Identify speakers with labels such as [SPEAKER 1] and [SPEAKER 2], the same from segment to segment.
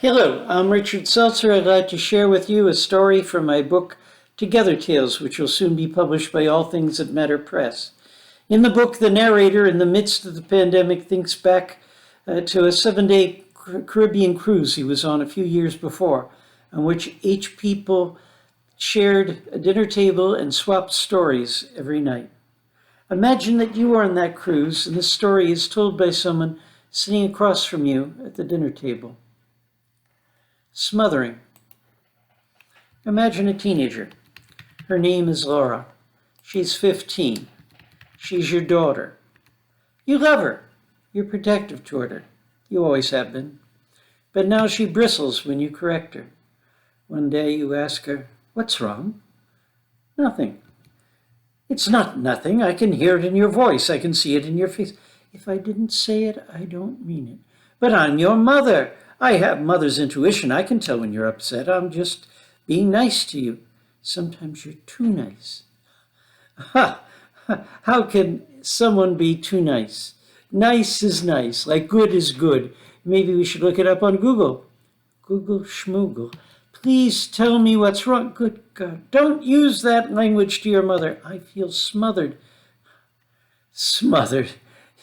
[SPEAKER 1] Hello, I'm Richard Seltzer. I'd like to share with you a story from my book, To Gether Tales, which will soon be published by All Things That Matter Press. In the book, the narrator, in the midst of the pandemic, thinks back to a 7-day Caribbean cruise he was on a few years before, on which each people shared a dinner table and swapped stories every night. Imagine that you are on that cruise and the story is told by someone sitting across from you at the dinner table. Smothering. Imagine a teenager. Her name is Laura. She's 15. She's your daughter. You love her. You're protective toward her. You always have been. But now she bristles when you correct her. One day you ask her, "What's wrong?" "Nothing." "It's not nothing. I can hear it in your voice. I can see it in your face." "If I didn't say it, I don't mean it." "But I'm your mother. I have mother's intuition. I can tell when you're upset. I'm just being nice to you." "Sometimes you're too nice." Ha! How can someone be too nice? Nice is nice, like good is good. Maybe we should look it up on Google. Google schmoogle. "Please tell me what's wrong." Good God, don't use that language to your mother. I feel smothered. Smothered.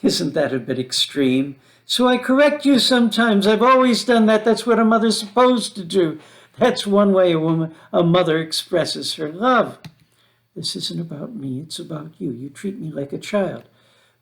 [SPEAKER 1] Isn't that a bit extreme? "So I correct you sometimes. I've always done that. That's what a mother's supposed to do." That's one way a mother expresses her love. "This isn't about me. It's about you. You treat me like a child."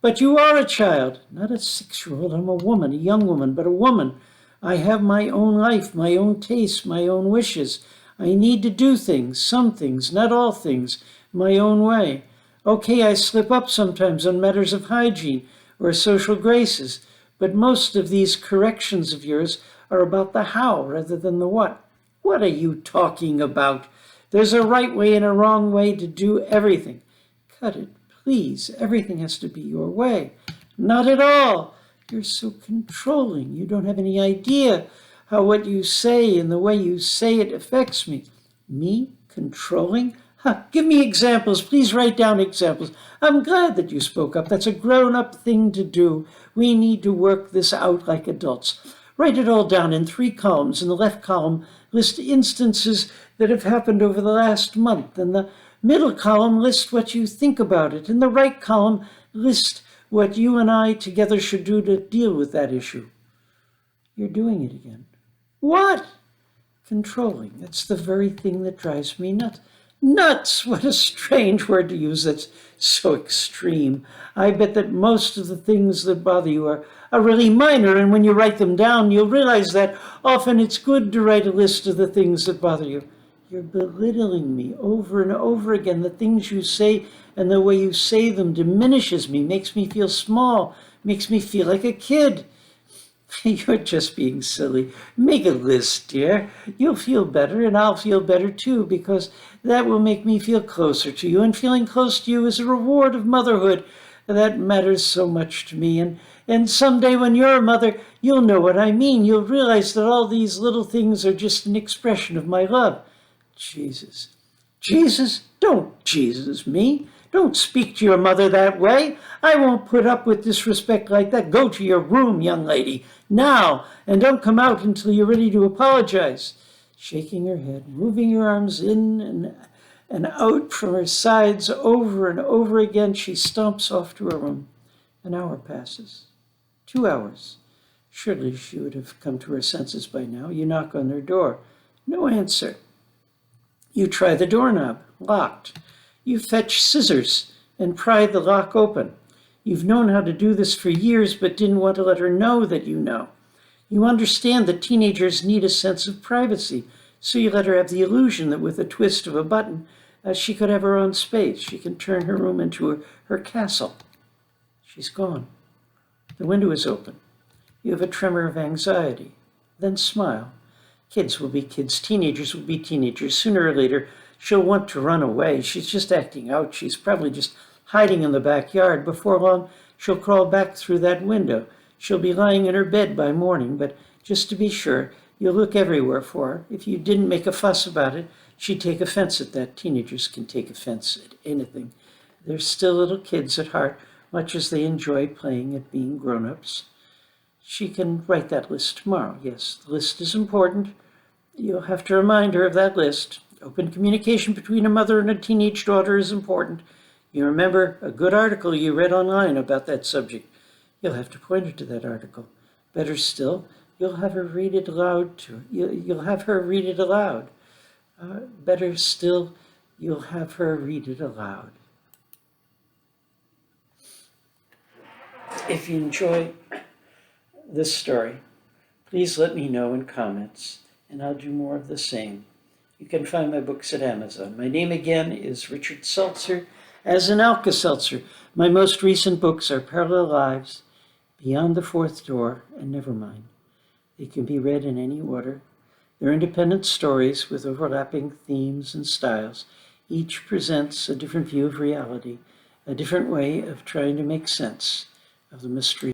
[SPEAKER 1] "But you are a child." "Not a 6-year-old. I'm a woman, a young woman, but a woman. I have my own life, my own tastes, my own wishes. I need to do things, some things, not all things, my own way. Okay, I slip up sometimes on matters of hygiene or social graces. But most of these corrections of yours are about the how rather than the what." "What are you talking about? There's a right way and a wrong way to do everything." "Cut it, please. Everything has to be your way." "Not at all. You're so controlling. You don't have any idea how what you say and the way you say it affects me." "Me? Controlling? Give me examples. Please write down examples." "I'm glad that you spoke up. That's a grown-up thing to do. We need to work this out like adults. Write it all down in 3 columns. In the left column, list instances that have happened over the last month. In the middle column, list what you think about it. In the right column, list what you and I together should do to deal with that issue." You're doing it again. "What?" "Controlling. That's the very thing that drives me nuts." "Nuts! What a strange word to use. That's so extreme. I bet that most of the things that bother you are really minor, and when you write them down, you'll realize that often it's good to write a list of the things that bother you." You're belittling me over and over again. The things you say and the way you say them diminishes me, makes me feel small, makes me feel like a kid. You're just being silly. Make a list, dear. You'll feel better, and I'll feel better too, because that will make me feel closer to you, and feeling close to you is a reward of motherhood. That matters so much to me, and someday when you're a mother, you'll know what I mean. You'll realize that all these little things are just an expression of my love. Jesus. Jesus? Don't Jesus me. Don't speak to your mother that way. I won't put up with disrespect like that. Go to your room, young lady, now, and don't come out until you're ready to apologize." Shaking her head, moving her arms in and out from her sides over and over again, she stomps off to her room. An hour passes. 2 hours. Surely she would have come to her senses by now. You knock on her door. No answer. You try the doorknob. Locked. You fetch scissors and pry the lock open. You've known how to do this for years, but didn't want to let her know that you know. You understand that teenagers need a sense of privacy, so you let her have the illusion that with a twist of a button, she could have her own space. She can turn her room into her castle. She's gone. The window is open. You have a tremor of anxiety. Then smile. Kids will be kids. Teenagers will be teenagers. Sooner or later, she'll want to run away. She's just acting out. She's probably just hiding in the backyard. Before long, she'll crawl back through that window. She'll be lying in her bed by morning, but just to be sure, you'll look everywhere for her. If you didn't make a fuss about it, she'd take offense at that. Teenagers can take offense at anything. They're still little kids at heart, much as they enjoy playing at being grown-ups. she can write that list tomorrow. Yes, the list is important. You'll have to remind her of that list. Open communication between a mother and a teenage daughter is important. You remember a good article you read online about that subject. You'll have to point her to that article. Better still, you'll have her read it aloud to her. You'll have her read it aloud. Better still, you'll have her read it aloud. If you enjoy this story, please let me know in comments, and I'll do more of the same. You can find my books at Amazon. My name again is Richard Seltzer, as in Alka-Seltzer. My most recent books are Parallel Lives, Beyond the Fourth Door, and Nevermind. They can be read in any order. They're independent stories with overlapping themes and styles. Each presents a different view of reality, a different way of trying to make sense of the mystery